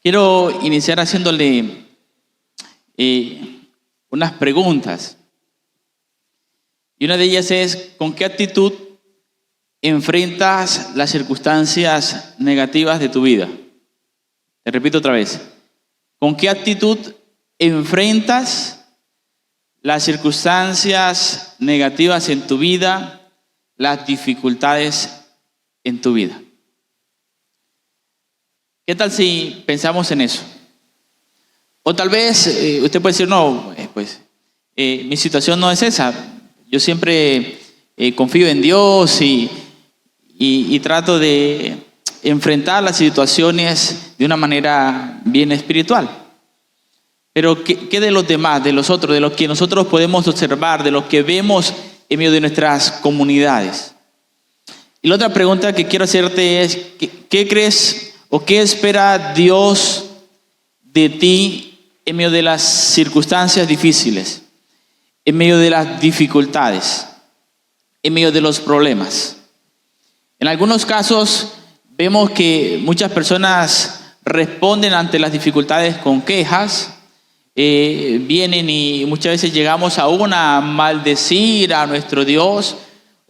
Quiero iniciar haciéndole unas preguntas. Y una de ellas es, ¿con qué actitud enfrentas las circunstancias negativas de tu vida? Te repito otra vez. ¿Con qué actitud enfrentas las circunstancias negativas en tu vida, las dificultades en tu vida? ¿Qué tal si pensamos en eso? O tal vez usted puede decir, no, mi situación no es esa. Yo siempre confío en Dios y trato de enfrentar las situaciones de una manera bien espiritual. Pero ¿qué de los demás, de los otros, de los que nosotros podemos observar, de los que vemos en medio de nuestras comunidades? Y la otra pregunta que quiero hacerte es, ¿qué crees o qué espera Dios de ti en medio de las circunstancias difíciles, en medio de las dificultades, en medio de los problemas? En algunos casos vemos que muchas personas responden ante las dificultades con quejas, vienen y muchas veces llegamos aún a maldecir a nuestro Dios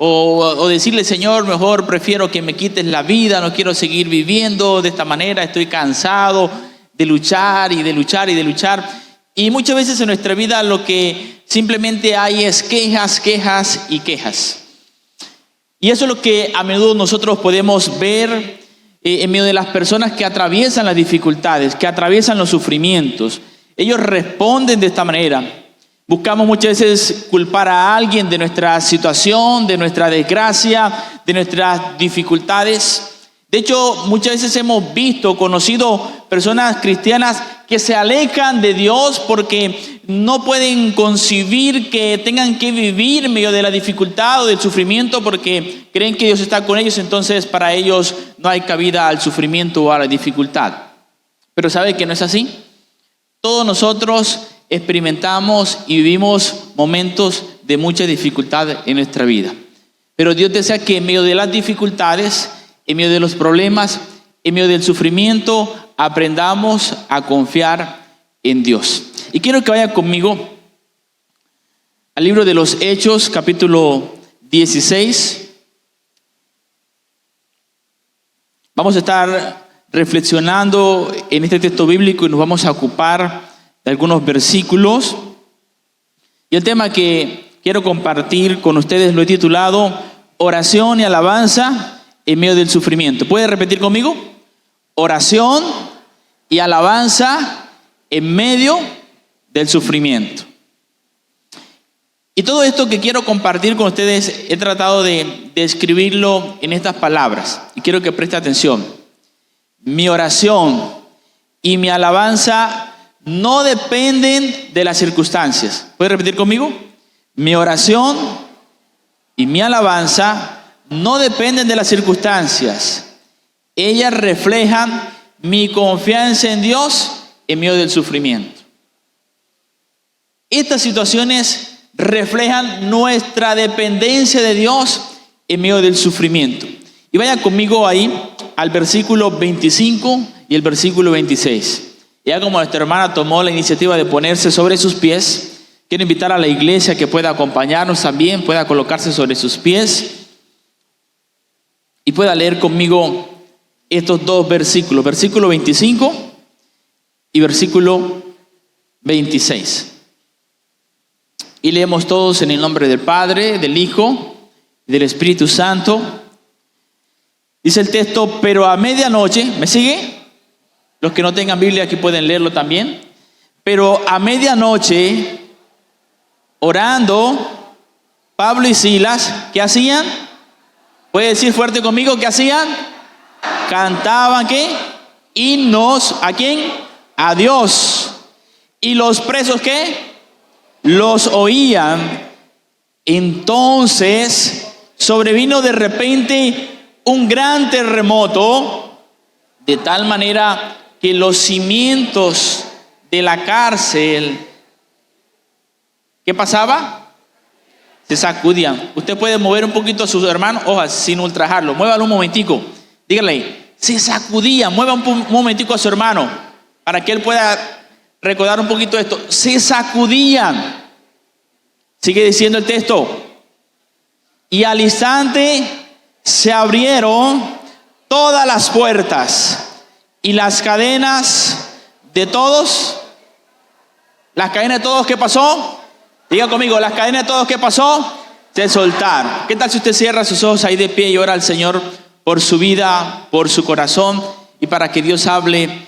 o decirle, Señor, mejor prefiero que me quites la vida, no quiero seguir viviendo de esta manera, estoy cansado de luchar y de luchar y de luchar. Y muchas veces en nuestra vida lo que simplemente hay es quejas, quejas y quejas. Y eso es lo que a menudo nosotros podemos ver en medio de las personas que atraviesan las dificultades, que atraviesan los sufrimientos. Ellos responden de esta manera. Buscamos muchas veces culpar a alguien de nuestra situación, de nuestra desgracia, de nuestras dificultades. De hecho, muchas veces hemos visto, conocido personas cristianas que se alejan de Dios porque no pueden concebir que tengan que vivir en medio de la dificultad o del sufrimiento porque creen que Dios está con ellos, entonces para ellos no hay cabida al sufrimiento o a la dificultad. Pero ¿sabe que no es así? Todos nosotros experimentamos y vivimos momentos de mucha dificultad en nuestra vida. Pero Dios desea que en medio de las dificultades, en medio de los problemas, en medio del sufrimiento, aprendamos a confiar en Dios. Y quiero que vaya conmigo al libro de los Hechos, capítulo 16. Vamos a estar reflexionando en este texto bíblico y nos vamos a ocupar de algunos versículos. Y el tema que quiero compartir con ustedes lo he titulado Oración y alabanza en medio del sufrimiento. ¿Puede repetir conmigo? Oración y alabanza en medio del sufrimiento. Y todo esto que quiero compartir con ustedes he tratado de escribirlo en estas palabras. Y quiero que preste atención. Mi oración y mi alabanza no dependen de las circunstancias. ¿Puede repetir conmigo? Mi oración y mi alabanza no dependen de las circunstancias. Ellas reflejan mi confianza en Dios en medio del sufrimiento. Estas situaciones reflejan nuestra dependencia de Dios en medio del sufrimiento. Y vaya conmigo ahí al versículo 25 y el versículo 26. Ya como nuestra hermana tomó la iniciativa de ponerse sobre sus pies, quiero invitar a la iglesia que pueda acompañarnos también, pueda colocarse sobre sus pies y pueda leer conmigo estos dos versículos, versículo 25 y versículo 26. Y leemos todos en el nombre del Padre, del Hijo y del Espíritu Santo. Dice el texto, pero a medianoche, ¿me sigue? Los que no tengan Biblia aquí pueden leerlo también. Pero a medianoche, orando, Pablo y Silas, ¿qué hacían? ¿Puede decir fuerte conmigo qué hacían? Cantaban, ¿qué? Himnos, ¿a quién? A Dios. ¿Y los presos qué? Los oían. Entonces sobrevino de repente un gran terremoto, de tal manera que los cimientos de la cárcel, ¿qué pasaba? Se sacudían. Usted puede mover un poquito a sus hermanos, ojalá, sin ultrajarlo. Muévalo un momentico. Dígale, se sacudían. Mueva un momentico a su hermano. para que él pueda recordar un poquito esto. Se sacudían. Sigue diciendo el texto. Y al instante se abrieron todas las puertas y las cadenas de todos. Las cadenas de todos, ¿qué pasó? Diga conmigo, las cadenas de todos, ¿qué pasó? Se soltaron. ¿Qué tal si usted cierra sus ojos ahí de pie y ora al Señor por su vida, por su corazón, y para que Dios hable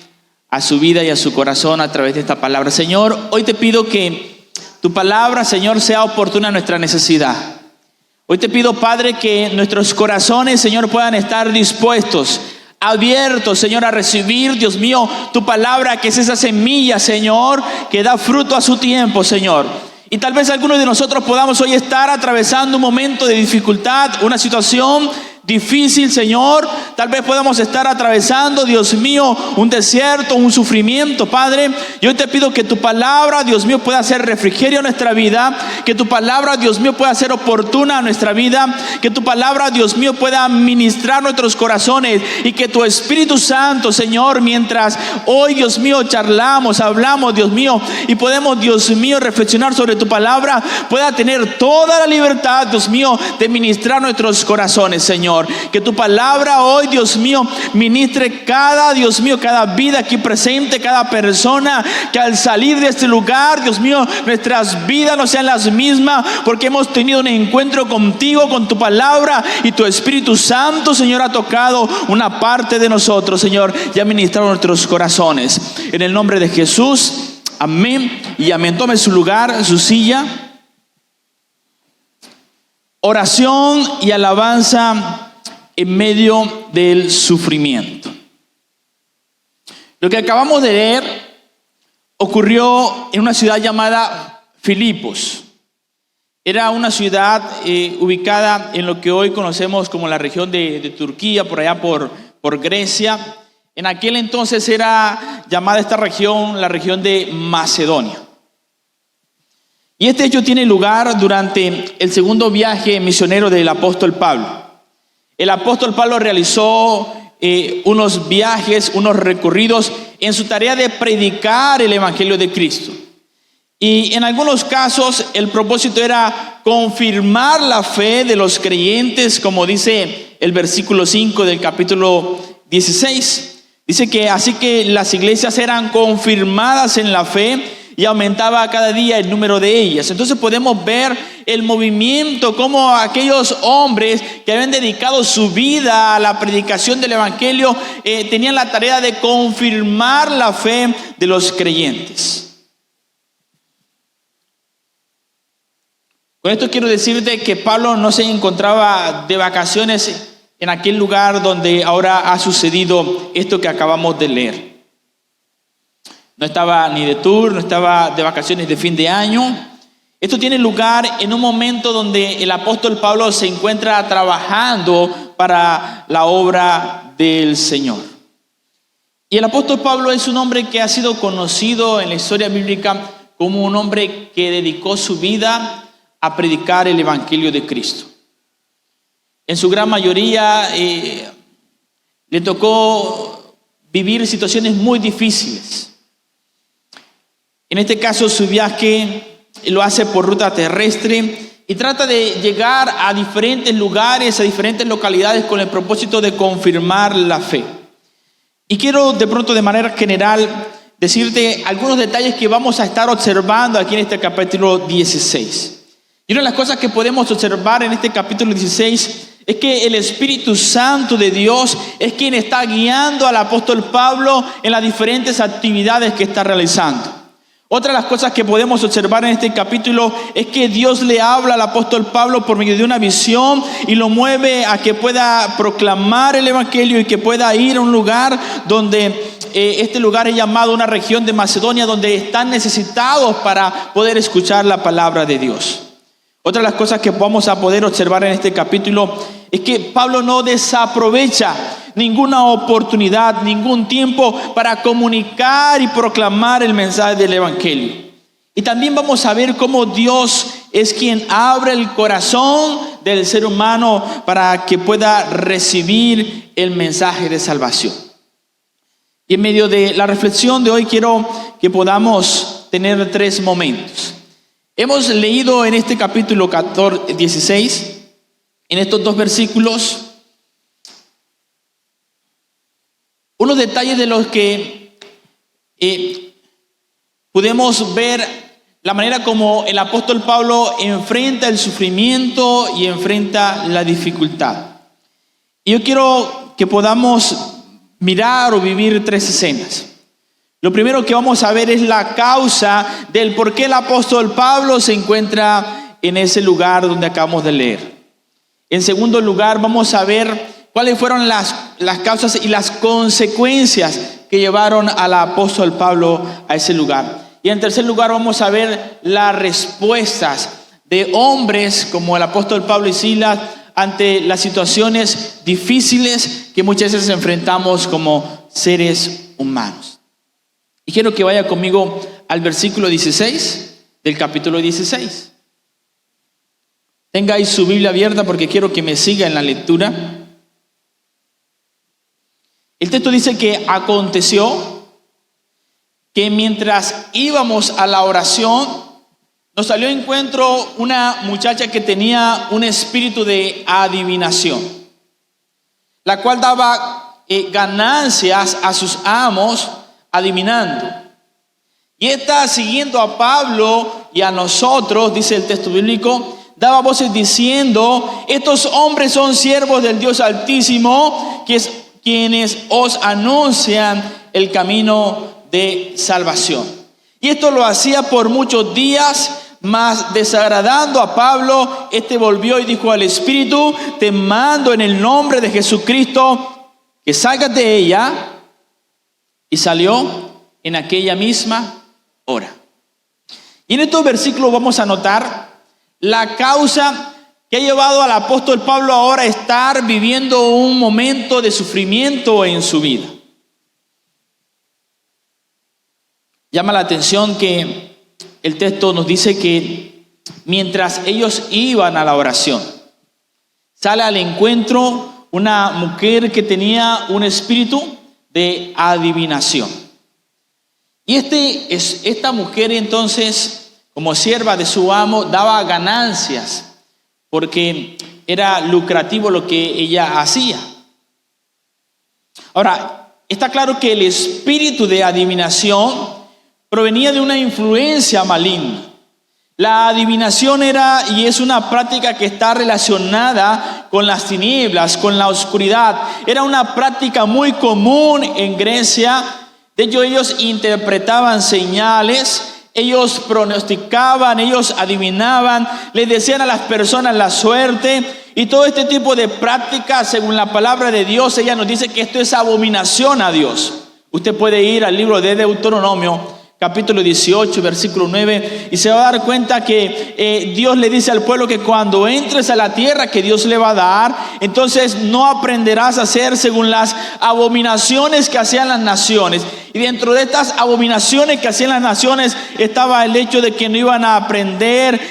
a su vida y a su corazón a través de esta palabra? Señor, hoy te pido que tu palabra, Señor, sea oportuna a nuestra necesidad. Hoy te pido, Padre, que nuestros corazones, Señor, puedan estar dispuestos, abiertos, Señor, a recibir, Dios mío, tu palabra, que es esa semilla, Señor, que da fruto a su tiempo, Señor. Y tal vez algunos de nosotros podamos hoy estar atravesando un momento de dificultad, una situación difícil, Señor. Tal vez podamos estar atravesando, Dios mío, un desierto, un sufrimiento, Padre. Yo te pido que tu palabra, Dios mío, pueda ser refrigerio a nuestra vida, que tu palabra, Dios mío, pueda ser oportuna a nuestra vida, que tu palabra, Dios mío, pueda ministrar nuestros corazones, y que tu Espíritu Santo, Señor, mientras hoy, Dios mío, charlamos, hablamos, Dios mío, y podemos, Dios mío, reflexionar sobre tu palabra, pueda tener toda la libertad, Dios mío, de ministrar nuestros corazones, Señor. Que tu palabra hoy, Dios mío, ministre cada, Dios mío, cada vida aquí presente, cada persona, que al salir de este lugar, Dios mío, nuestras vidas no sean las mismas, porque hemos tenido un encuentro contigo, con tu palabra, y tu Espíritu Santo, Señor, ha tocado una parte de nosotros, Señor, y ha ministrado nuestros corazones. En el nombre de Jesús, amén y amén. Tome su lugar, su silla. Oración y alabanza en medio del sufrimiento. Lo que acabamos de leer ocurrió en una ciudad llamada Filipos. Era una ciudad ubicada en lo que hoy conocemos como la región de Turquía, por allá por Grecia. En aquel entonces era llamada esta región la región de Macedonia. Y este hecho tiene lugar durante el segundo viaje misionero del apóstol Pablo. El apóstol Pablo realizó unos viajes, unos recorridos en su tarea de predicar el evangelio de Cristo. Y en algunos casos el propósito era confirmar la fe de los creyentes, como dice el versículo 5 del capítulo 16. Dice que así que las iglesias eran confirmadas en la fe y aumentaba cada día el número de ellas. Entonces podemos ver el movimiento, como aquellos hombres que habían dedicado su vida a la predicación del evangelio tenían la tarea de confirmar la fe de los creyentes. Con esto quiero decirte que Pablo no se encontraba de vacaciones en aquel lugar donde ahora ha sucedido esto que acabamos de leer. No estaba ni de tour, no estaba de vacaciones de fin de año. Esto tiene lugar en un momento donde el apóstol Pablo se encuentra trabajando para la obra del Señor. Y el apóstol Pablo es un hombre que ha sido conocido en la historia bíblica como un hombre que dedicó su vida a predicar el evangelio de Cristo. En su gran mayoría le tocó vivir situaciones muy difíciles. En este caso, su viaje lo hace por ruta terrestre y trata de llegar a diferentes lugares, a diferentes localidades, con el propósito de confirmar la fe. Y quiero de pronto, de manera general, decirte algunos detalles que vamos a estar observando aquí en este capítulo 16. Y una de las cosas que podemos observar en este capítulo 16 es que el Espíritu Santo de Dios es quien está guiando al apóstol Pablo en las diferentes actividades que está realizando. Otra de las cosas que podemos observar en este capítulo es que Dios le habla al apóstol Pablo por medio de una visión y lo mueve a que pueda proclamar el evangelio y que pueda ir a un lugar donde este lugar es llamado una región de Macedonia, donde están necesitados para poder escuchar la palabra de Dios. Otra de las cosas que vamos a poder observar en este capítulo es que Pablo no desaprovecha ninguna oportunidad, ningún tiempo para comunicar y proclamar el mensaje del evangelio. Y también vamos a ver cómo Dios es quien abre el corazón del ser humano para que pueda recibir el mensaje de salvación. Y en medio de la reflexión de hoy quiero que podamos tener 3 momentos. Hemos leído en este capítulo 16, en estos 2 versículos, unos detalles de los que podemos ver la manera como el apóstol Pablo enfrenta el sufrimiento y enfrenta la dificultad. Y yo quiero que podamos mirar o vivir 3 escenas. Lo primero que vamos a ver es la causa del por qué el apóstol Pablo se encuentra en ese lugar donde acabamos de leer. En segundo lugar, vamos a ver cuáles fueron las causas y las consecuencias que llevaron al apóstol Pablo a ese lugar. Y en tercer lugar, vamos a ver las respuestas de hombres como el apóstol Pablo y Silas ante las situaciones difíciles que muchas veces enfrentamos como seres humanos. Y quiero que vaya conmigo al versículo 16 del capítulo 16. Tenga ahí su Biblia abierta porque quiero que me siga en la lectura. El texto dice que aconteció que mientras íbamos a la oración, nos salió al encuentro una muchacha que tenía un espíritu de adivinación, la cual daba ganancias a sus amos adivinando. Y esta, siguiendo a Pablo y a nosotros, dice el texto bíblico, daba voces diciendo: estos hombres son siervos del Dios Altísimo, quienes os anuncian el camino de salvación. Y esto lo hacía por muchos días, mas desagradando a Pablo, este volvió y dijo al espíritu: te mando en el nombre de Jesucristo que salgas de ella. Y salió en aquella misma hora. Y en estos versículos vamos a notar la causa que ha llevado al apóstol Pablo ahora a estar viviendo un momento de sufrimiento en su vida. Llama la atención que el texto nos dice que mientras ellos iban a la oración, sale al encuentro una mujer que tenía un espíritu de adivinación. Y esta mujer entonces, como sierva de su amo, daba ganancias porque era lucrativo lo que ella hacía. Ahora, está claro que el espíritu de adivinación provenía de una influencia maligna. La adivinación era y es una práctica que está relacionada con las tinieblas, con la oscuridad. Era una práctica muy común en Grecia. De hecho, ellos interpretaban señales, ellos pronosticaban, ellos adivinaban, les decían a las personas la suerte. Y todo este tipo de prácticas, según la palabra de Dios, ella nos dice que esto es abominación a Dios. Usted puede ir al libro de Deuteronomio, capítulo 18, versículo 9, y se va a dar cuenta que Dios le dice al pueblo que cuando entres a la tierra que Dios le va a dar, entonces no aprenderás a hacer según las abominaciones que hacían las naciones. Y dentro de estas abominaciones que hacían las naciones estaba el hecho de que no iban a aprender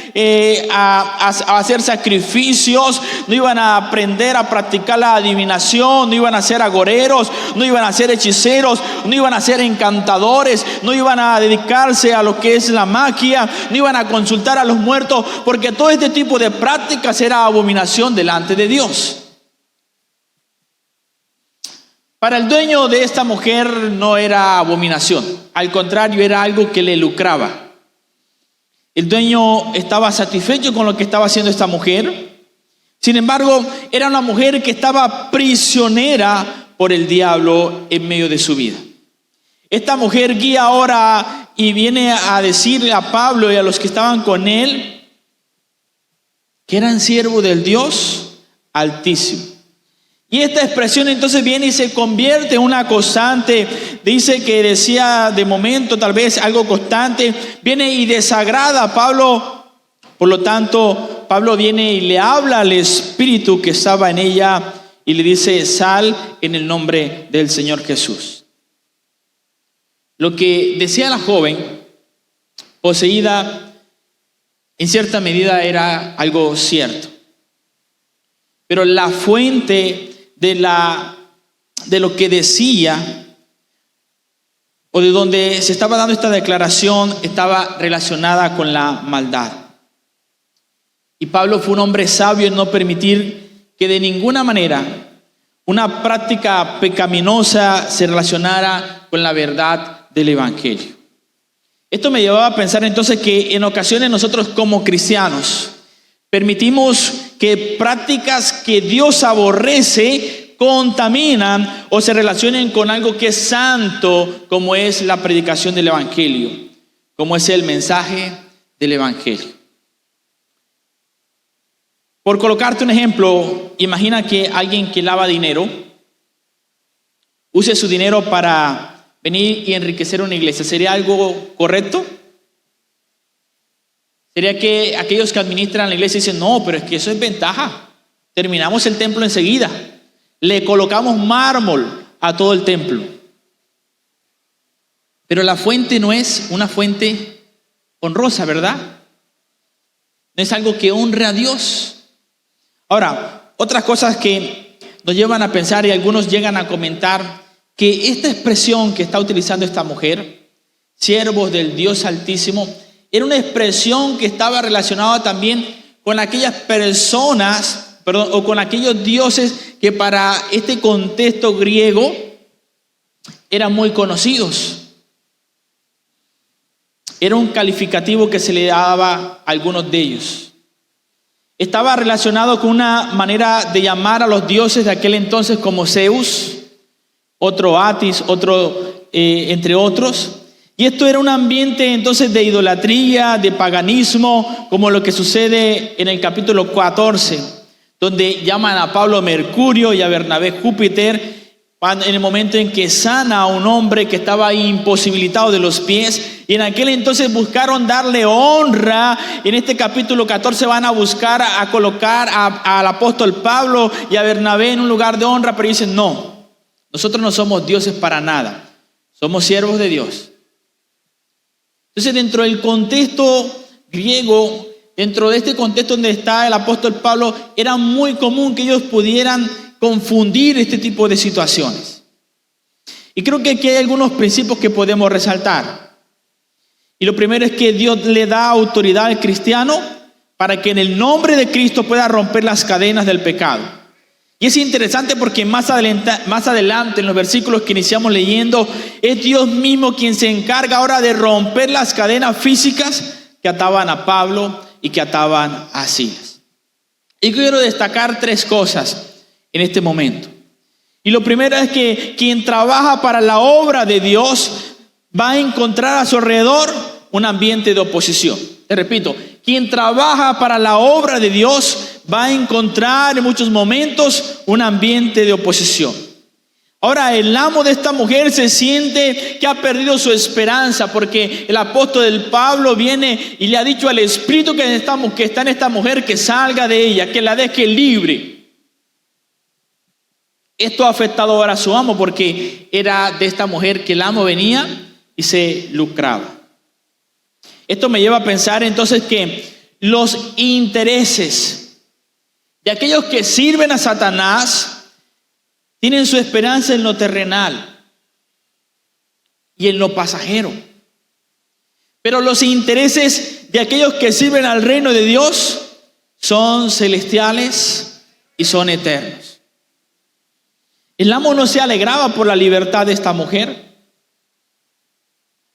a hacer sacrificios, no iban a aprender a practicar la adivinación, no iban a ser agoreros, no iban a ser hechiceros, no iban a ser encantadores, no iban a dedicarse a lo que es la magia, no iban a consultar a los muertos, porque todo este tipo de prácticas era abominación delante de Dios. Para el dueño de esta mujer no era abominación, al contrario, era algo que le lucraba. El dueño estaba satisfecho con lo que estaba haciendo esta mujer. Sin embargo, era una mujer que estaba prisionera por el diablo en medio de su vida. Esta mujer guía ahora y viene a decirle a Pablo y a los que estaban con él que eran siervos del Dios Altísimo. Y esta expresión entonces viene y se convierte en una constante. Dice que decía de momento tal vez algo constante. Viene y desagrada a Pablo. Por lo tanto, Pablo viene y le habla al espíritu que estaba en ella y le dice: sal en el nombre del Señor Jesús. Lo que decía la joven poseída en cierta medida era algo cierto. Pero la fuente de lo que decía o de donde se estaba dando esta declaración estaba relacionada con la maldad. Y Pablo fue un hombre sabio en no permitir que de ninguna manera una práctica pecaminosa se relacionara con la verdad del Evangelio. Esto me llevaba a pensar entonces que en ocasiones nosotros como cristianos permitimos que prácticas que Dios aborrece contaminan o se relacionen con algo que es santo, como es la predicación del Evangelio, como es el mensaje del Evangelio. Por colocarte un ejemplo, imagina que alguien que lava dinero use su dinero para venir y enriquecer una iglesia. ¿Sería algo correcto? Sería que aquellos que administran la iglesia dicen, no, pero es que eso es ventaja. Terminamos el templo enseguida. Le colocamos mármol a todo el templo. Pero la fuente no es una fuente honrosa, ¿verdad? No es algo que honre a Dios. Ahora, otras cosas que nos llevan a pensar y algunos llegan a comentar que esta expresión que está utilizando esta mujer, siervos del Dios Altísimo, era una expresión que estaba relacionada también con aquellas personas, o con aquellos dioses que para este contexto griego eran muy conocidos. Era un calificativo que se le daba a algunos de ellos. Estaba relacionado con una manera de llamar a los dioses de aquel entonces como Zeus, otro Atis, otro entre otros. Y esto era un ambiente entonces de idolatría, de paganismo, como lo que sucede en el capítulo 14, donde llaman a Pablo Mercurio y a Bernabé Júpiter, en el momento en que sana a un hombre que estaba imposibilitado de los pies, y en aquel entonces buscaron darle honra. En este capítulo 14 van a buscar a colocar al apóstol Pablo y a Bernabé en un lugar de honra, pero dicen, no, nosotros no somos dioses para nada, somos siervos de Dios. Entonces, dentro del contexto griego, dentro de este contexto donde está el apóstol Pablo, era muy común que ellos pudieran confundir este tipo de situaciones. Y creo que aquí hay algunos principios que podemos resaltar. Y lo primero es que Dios le da autoridad al cristiano para que en el nombre de Cristo pueda romper las cadenas del pecado. Y es interesante porque más adelante en los versículos que iniciamos leyendo, es Dios mismo quien se encarga ahora de romper las cadenas físicas que ataban a Pablo y que ataban a Silas. Y quiero destacar tres cosas en este momento. Y lo primero es que quien trabaja para la obra de Dios va a encontrar a su alrededor un ambiente de oposición. Te repito, quien trabaja para la obra de Dios va a encontrar en muchos momentos un ambiente de oposición. Ahora, el amo de esta mujer se siente que ha perdido su esperanza porque el apóstol del Pablo viene y le ha dicho al espíritu que está en esta mujer que salga de ella, que la deje libre. Esto ha afectado ahora a su amo porque era de esta mujer que el amo venía y se lucraba. Esto me lleva a pensar entonces que los intereses de aquellos que sirven a Satanás tienen su esperanza en lo terrenal y en lo pasajero. Pero los intereses de aquellos que sirven al reino de Dios son celestiales y son eternos. El amo no se alegraba por la libertad de esta mujer.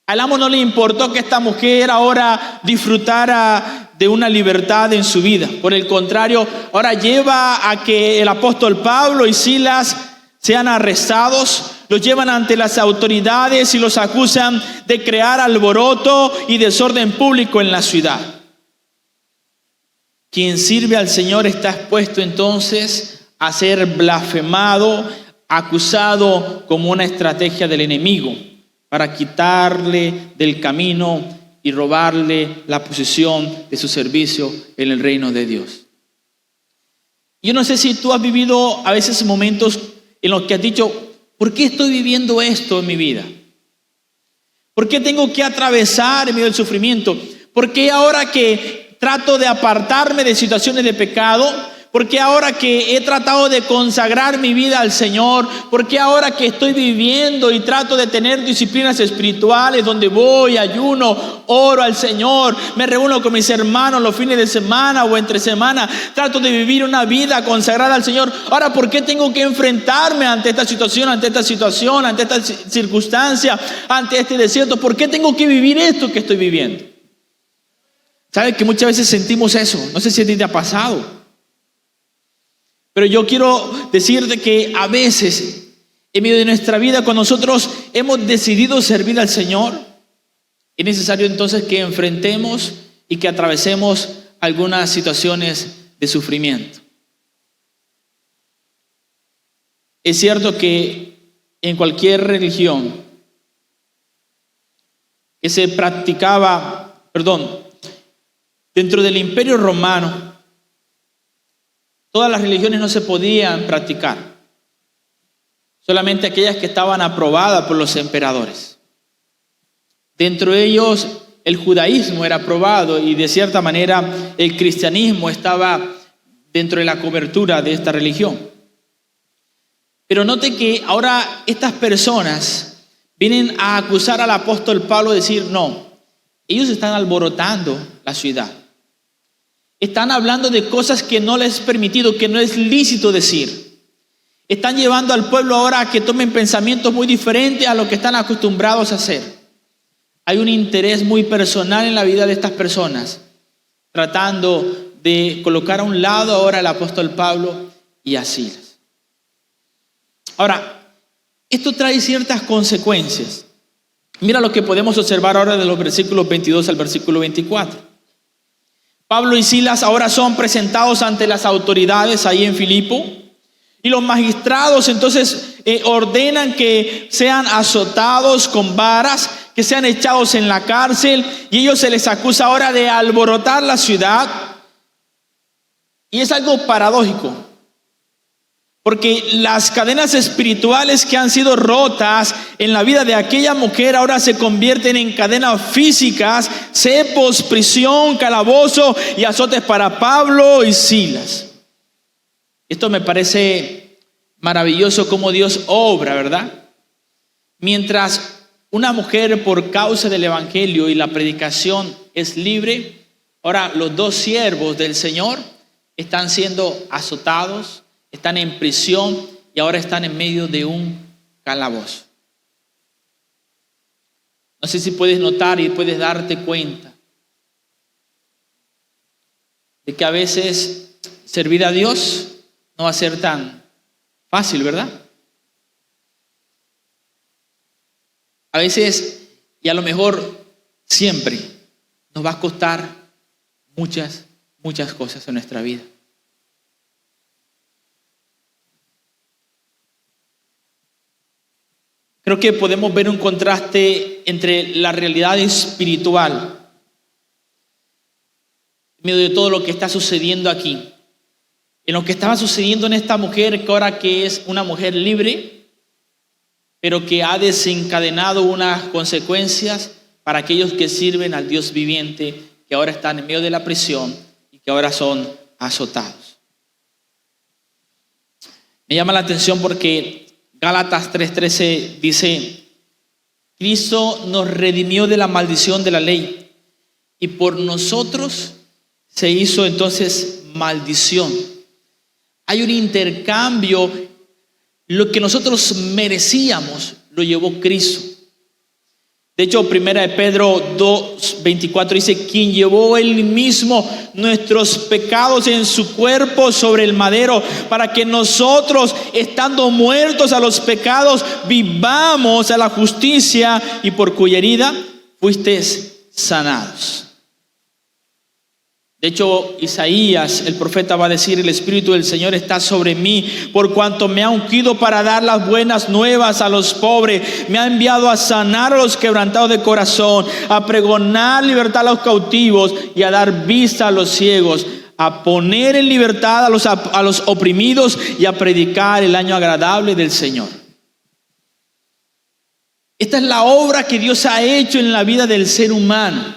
Al amo no le importó que esta mujer ahora disfrutara de una libertad en su vida. Por el contrario, ahora lleva a que el apóstol Pablo y Silas sean arrestados, los llevan ante las autoridades y los acusan de crear alboroto y desorden público en la ciudad. Quien sirve al Señor está expuesto entonces a ser blasfemado, acusado como una estrategia del enemigo para quitarle del camino y robarle la posición de su servicio en el reino de Dios. Yo no sé si tú has vivido a veces momentos en los que has dicho, ¿por qué estoy viviendo esto en mi vida? ¿Por qué tengo que atravesar en medio del sufrimiento? ¿Por qué ahora que trato de apartarme de situaciones de pecado, ¿Por qué ahora que he tratado de consagrar mi vida al Señor? ¿Por qué ahora que estoy viviendo y trato de tener disciplinas espirituales donde voy, ayuno, oro al Señor, me reúno con mis hermanos los fines de semana o entre semana, trato de vivir una vida consagrada al Señor? Ahora, ¿por qué tengo que enfrentarme ante esta situación, ante esta circunstancia, ante este desierto? ¿Por qué tengo que vivir esto que estoy viviendo? ¿Sabes que muchas veces sentimos eso? No sé si a ti te ha pasado. Pero yo quiero decirte que a veces, en medio de nuestra vida, cuando nosotros hemos decidido servir al Señor, es necesario entonces que enfrentemos y que atravesemos algunas situaciones de sufrimiento. Es cierto que en cualquier religión que se practicaba, dentro del Imperio Romano, todas las religiones no se podían practicar, solamente aquellas que estaban aprobadas por los emperadores. Dentro de ellos el judaísmo era aprobado y de cierta manera el cristianismo estaba dentro de la cobertura de esta religión. Pero note que ahora estas personas vienen a acusar al apóstol Pablo de decir, no, ellos están alborotando la ciudad. Están hablando de cosas que no les es permitido, que no es lícito decir. Están llevando al pueblo ahora a que tomen pensamientos muy diferentes a lo que están acostumbrados a hacer. Hay un interés muy personal en la vida de estas personas, tratando de colocar a un lado ahora al apóstol Pablo y a Silas. Ahora, esto trae ciertas consecuencias. Mira lo que podemos observar ahora de los versículos 22 al versículo 24. Pablo y Silas ahora son presentados ante las autoridades ahí en Filipo, y los magistrados entonces ordenan que sean azotados con varas, que sean echados en la cárcel, y ellos se les acusa ahora de alborotar la ciudad. Y es algo paradójico, porque las cadenas espirituales que han sido rotas en la vida de aquella mujer ahora se convierten en cadenas físicas, cepos, prisión, calabozo y azotes para Pablo y Silas. Esto me parece maravilloso cómo Dios obra, ¿verdad? Mientras una mujer por causa del evangelio y la predicación es libre, ahora los dos siervos del Señor están siendo azotados, están en prisión y ahora están en medio de un calabozo. No sé si puedes notar y puedes darte cuenta de que a veces servir a Dios no va a ser tan fácil, ¿verdad? A veces, y a lo mejor siempre, nos va a costar muchas cosas en nuestra vida. Creo que podemos ver un contraste entre la realidad espiritual, en medio de todo lo que está sucediendo aquí, en lo que estaba sucediendo en esta mujer, que ahora que es una mujer libre, pero que ha desencadenado unas consecuencias para aquellos que sirven al Dios viviente, que ahora están en medio de la prisión y que ahora son azotados. Me llama la atención porque Gálatas 3:13 dice: Cristo nos redimió de la maldición de la ley y por nosotros se hizo entonces maldición. Hay un intercambio. Lo que nosotros merecíamos lo llevó Cristo. De hecho, 1 Pedro 2:24 dice: quien llevó él mismo nuestros pecados en su cuerpo sobre el madero, para que nosotros, estando muertos a los pecados, vivamos a la justicia, y por cuya herida fuisteis sanados. De hecho, Isaías, el profeta, va a decir: el Espíritu del Señor está sobre mí, por cuanto me ha ungido para dar las buenas nuevas a los pobres. Me ha enviado a sanar a los quebrantados de corazón, a pregonar libertad a los cautivos y a dar vista a los ciegos, a poner en libertad a los oprimidos y a predicar el año agradable del Señor. Esta es la obra que Dios ha hecho en la vida del ser humano.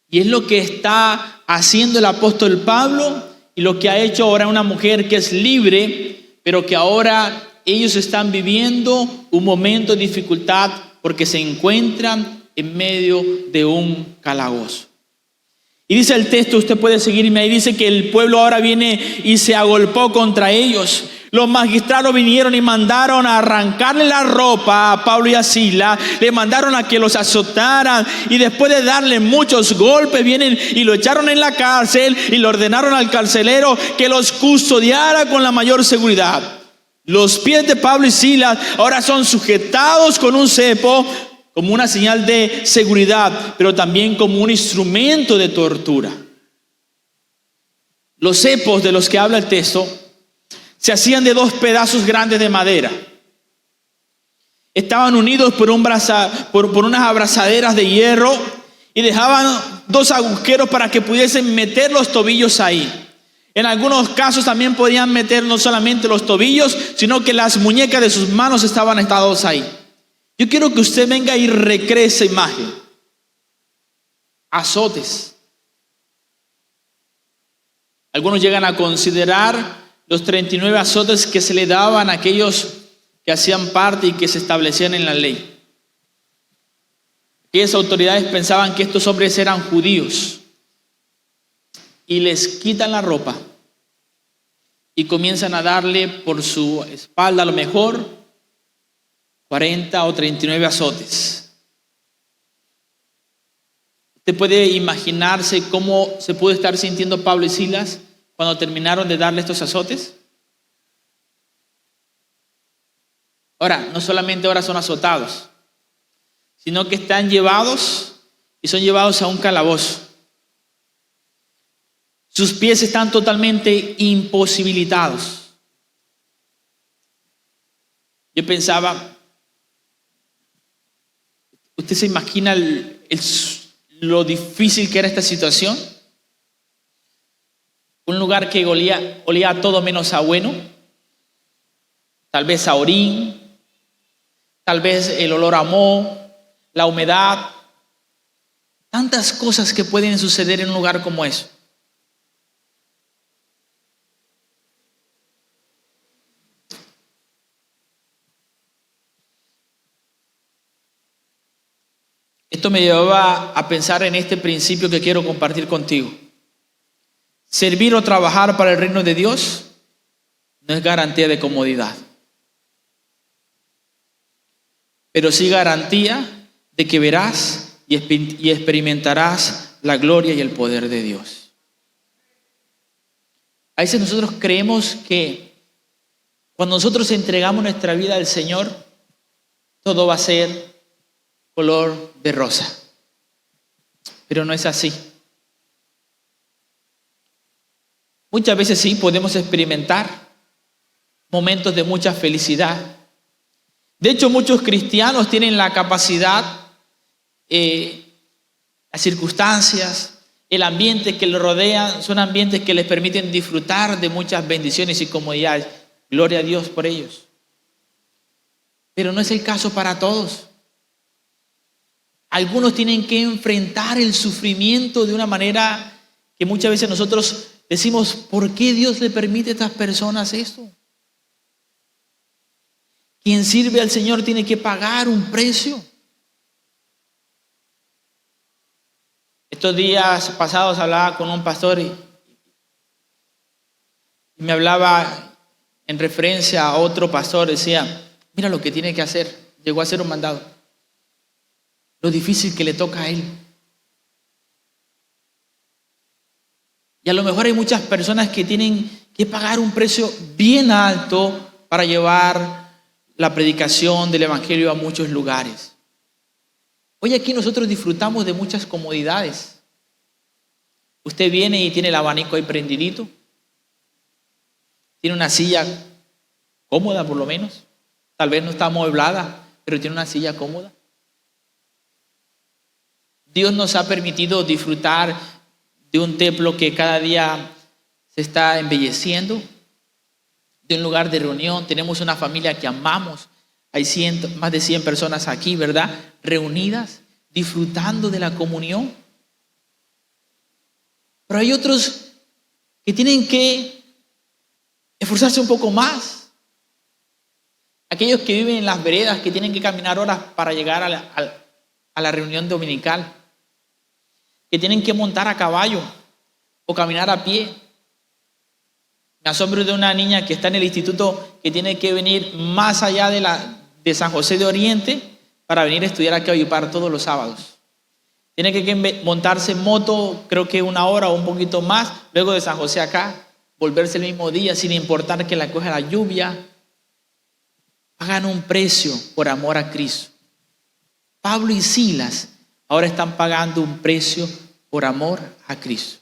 Y es lo que está haciendo el apóstol Pablo y lo que ha hecho ahora una mujer que es libre, pero que ahora ellos están viviendo un momento de dificultad porque se encuentran en medio de un calabozo. Y dice el texto, usted puede seguirme ahí, dice que el pueblo ahora viene y se agolpó contra ellos. Los magistrados vinieron y mandaron a arrancarle la ropa a Pablo y a Silas, le mandaron a que los azotaran y después de darle muchos golpes vienen y lo echaron en la cárcel y le ordenaron al carcelero que los custodiara con la mayor seguridad. Los pies de Pablo y Silas ahora son sujetados con un cepo como una señal de seguridad, pero también como un instrumento de tortura. Los cepos de los que habla el texto se hacían de 2 pedazos grandes de madera. Estaban unidos por unas abrazaderas de hierro y dejaban 2 agujeros para que pudiesen meter los tobillos ahí. En algunos casos también podían meter no solamente los tobillos, sino que las muñecas de sus manos estaban atados ahí. Yo quiero que usted venga y recree esa imagen. Azotes. Algunos llegan a considerar los 39 azotes que se le daban a aquellos que hacían parte y que se establecían en la ley. Aquellas autoridades pensaban que estos hombres eran judíos y les quitan la ropa y comienzan a darle por su espalda a lo mejor 40 o 39 azotes. Usted puede imaginarse cómo se pudo estar sintiendo Pablo y Silas cuando terminaron de darle estos azotes. Ahora, no solamente ahora son azotados, sino que están llevados y son llevados a un calabozo. Sus pies están totalmente imposibilitados. Yo pensaba, ¿usted se imagina lo difícil que era esta situación? Un lugar que olía a todo menos a bueno, tal vez a orín, tal vez el olor a moho, la humedad, tantas cosas que pueden suceder en un lugar como eso. Esto me llevaba a pensar en este principio que quiero compartir contigo. Servir o trabajar para el reino de Dios no es garantía de comodidad, pero sí garantía de que verás y experimentarás la gloria y el poder de Dios. A veces nosotros creemos que cuando nosotros entregamos nuestra vida al Señor, todo va a ser color de rosa, pero no es así. Muchas veces sí podemos experimentar momentos de mucha felicidad. De hecho, muchos cristianos tienen la capacidad, las circunstancias, el ambiente que los rodea, son ambientes que les permiten disfrutar de muchas bendiciones y comodidades. Gloria a Dios por ellos. Pero no es el caso para todos. Algunos tienen que enfrentar el sufrimiento de una manera que muchas veces nosotros decimos, ¿por qué Dios le permite a estas personas esto? Quien sirve al Señor tiene que pagar un precio. Estos días pasados hablaba con un pastor y me hablaba en referencia a otro pastor. Decía, mira lo que tiene que hacer. Llegó a hacer un mandado. Lo difícil que le toca a él. Y a lo mejor hay muchas personas que tienen que pagar un precio bien alto para llevar la predicación del evangelio a muchos lugares. Hoy aquí nosotros disfrutamos de muchas comodidades. Usted viene y tiene el abanico ahí prendidito. Tiene una silla cómoda por lo menos. Tal vez no está amueblada, pero tiene una silla cómoda. Dios nos ha permitido disfrutar de un templo que cada día se está embelleciendo, de un lugar de reunión. Tenemos una familia que amamos. Hay más de 100 personas aquí, ¿verdad? Reunidas, disfrutando de la comunión. Pero hay otros que tienen que esforzarse un poco más. Aquellos que viven en las veredas, que tienen que caminar horas para llegar a la reunión dominical, que tienen que montar a caballo o caminar a pie. Me asombro de una niña que está en el instituto que tiene que venir más allá de San José de Oriente para venir a estudiar aquí a Valledupar todos los sábados. Tiene que montarse en moto, creo que 1 hora o un poquito más, luego de San José acá, volverse el mismo día sin importar que la coja la lluvia. Pagan un precio por amor a Cristo. Pablo y Silas ahora están pagando un precio por amor a Cristo.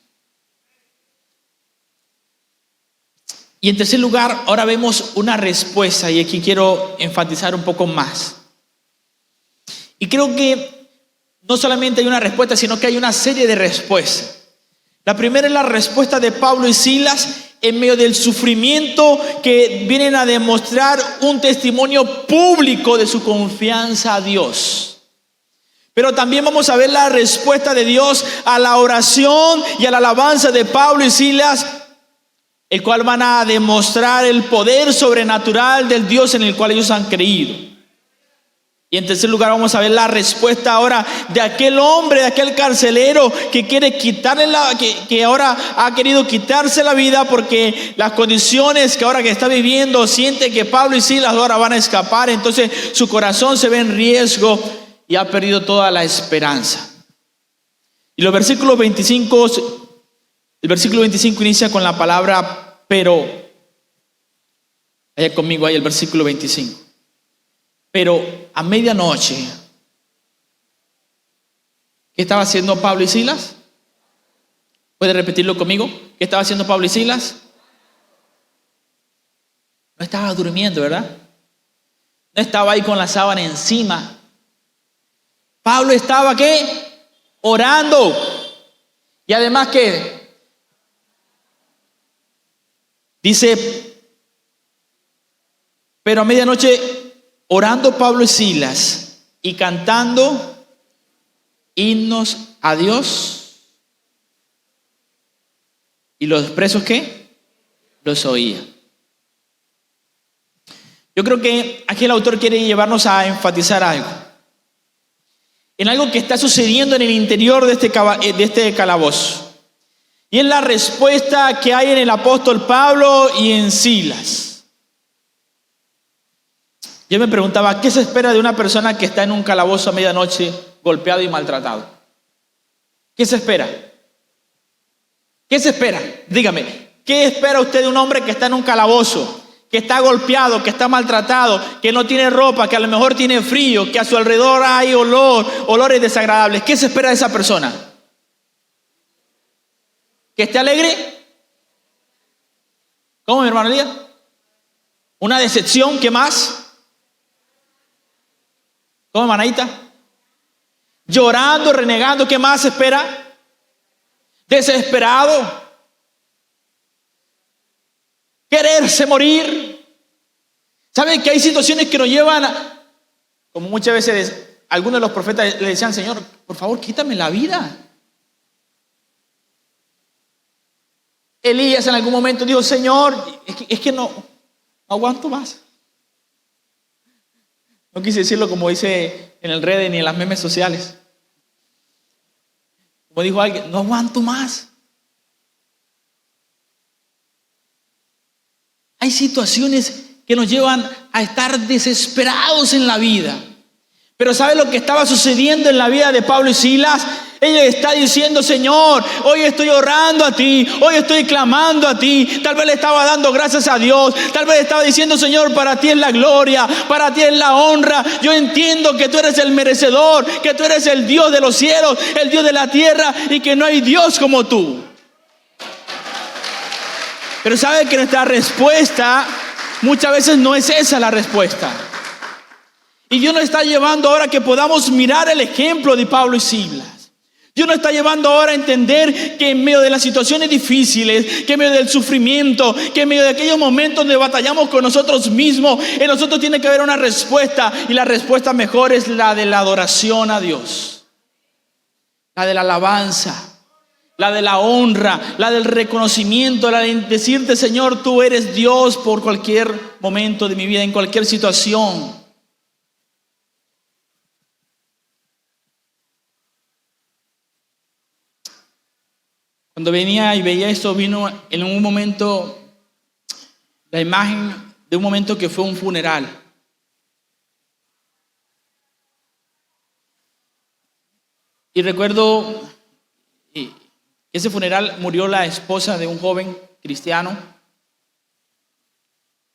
Y en tercer lugar, ahora vemos una respuesta, y aquí quiero enfatizar un poco más. Y creo que no solamente hay una respuesta, sino que hay una serie de respuestas. La primera es la respuesta de Pablo y Silas en medio del sufrimiento, que vienen a demostrar un testimonio público de su confianza a Dios. Pero también vamos a ver la respuesta de Dios a la oración y a la alabanza de Pablo y Silas, el cual van a demostrar el poder sobrenatural del Dios en el cual ellos han creído. Y en tercer lugar vamos a ver la respuesta ahora de aquel hombre, de aquel carcelero que quiere quitarle que ahora ha querido quitarse la vida porque las condiciones que ahora que está viviendo siente que Pablo y Silas ahora van a escapar. Entonces su corazón se ve en riesgo y ha perdido toda la esperanza. Y el versículo 25 inicia con la palabra pero. Vaya conmigo ahí el versículo 25. Pero a medianoche, ¿qué estaba haciendo Pablo y Silas? ¿Puede repetirlo conmigo? ¿Qué estaba haciendo Pablo y Silas? No estaba durmiendo, ¿verdad? No estaba ahí con la sábana encima. Pablo estaba, ¿qué? Orando. Y además, ¿qué? Dice, pero a medianoche, orando Pablo y Silas y cantando himnos a Dios. ¿Y los presos qué? Los oían. Yo creo que aquí el autor quiere llevarnos a enfatizar algo. En algo que está sucediendo en el interior de este calabozo. Y es la respuesta que hay en el apóstol Pablo y en Silas. Yo me preguntaba, ¿qué se espera de una persona que está en un calabozo a medianoche golpeado y maltratado? ¿Qué se espera? ¿Qué se espera? Dígame, ¿qué espera usted de un hombre que está en un calabozo, que está golpeado, que está maltratado, que no tiene ropa, que a lo mejor tiene frío, que a su alrededor hay olores desagradables? ¿Qué se espera de esa persona? ¿Que esté alegre? ¿Cómo, mi hermano Elías? ¿Una decepción? ¿Qué más? ¿Cómo, hermanita? Llorando, renegando. ¿Qué más se espera? Desesperado. Quererse morir. ¿Saben que hay situaciones que nos llevan a, como muchas veces algunos de los profetas le decían, Señor, por favor, quítame la vida? Elías en algún momento dijo, Señor, es que no aguanto más. No quise decirlo como dice en el Reddit ni en las memes sociales. Como dijo alguien, no aguanto más. Hay situaciones que nos llevan a estar desesperados en la vida. Pero ¿sabe lo que estaba sucediendo en la vida de Pablo y Silas? Ella está diciendo, Señor, hoy estoy orando a ti, hoy estoy clamando a ti. Tal vez le estaba dando gracias a Dios, tal vez le estaba diciendo, Señor, para ti es la gloria, para ti es la honra. Yo entiendo que tú eres el merecedor, que tú eres el Dios de los cielos, el Dios de la tierra y que no hay Dios como tú. Pero sabe que nuestra respuesta muchas veces no es esa la respuesta. Y Dios nos está llevando ahora a que podamos mirar el ejemplo de Pablo y Silas. Dios nos está llevando ahora a entender que en medio de las situaciones difíciles, que en medio del sufrimiento, que en medio de aquellos momentos donde batallamos con nosotros mismos, en nosotros tiene que haber una respuesta. Y la respuesta mejor es la de la adoración a Dios. La de la alabanza. la de la honra, la del reconocimiento, la de decirte, Señor, tú eres Dios por cualquier momento de mi vida, en cualquier situación. Cuando venía y veía esto, vino en un momento la imagen de un momento que fue un funeral. Y recuerdo que ese funeral murió la esposa de un joven cristiano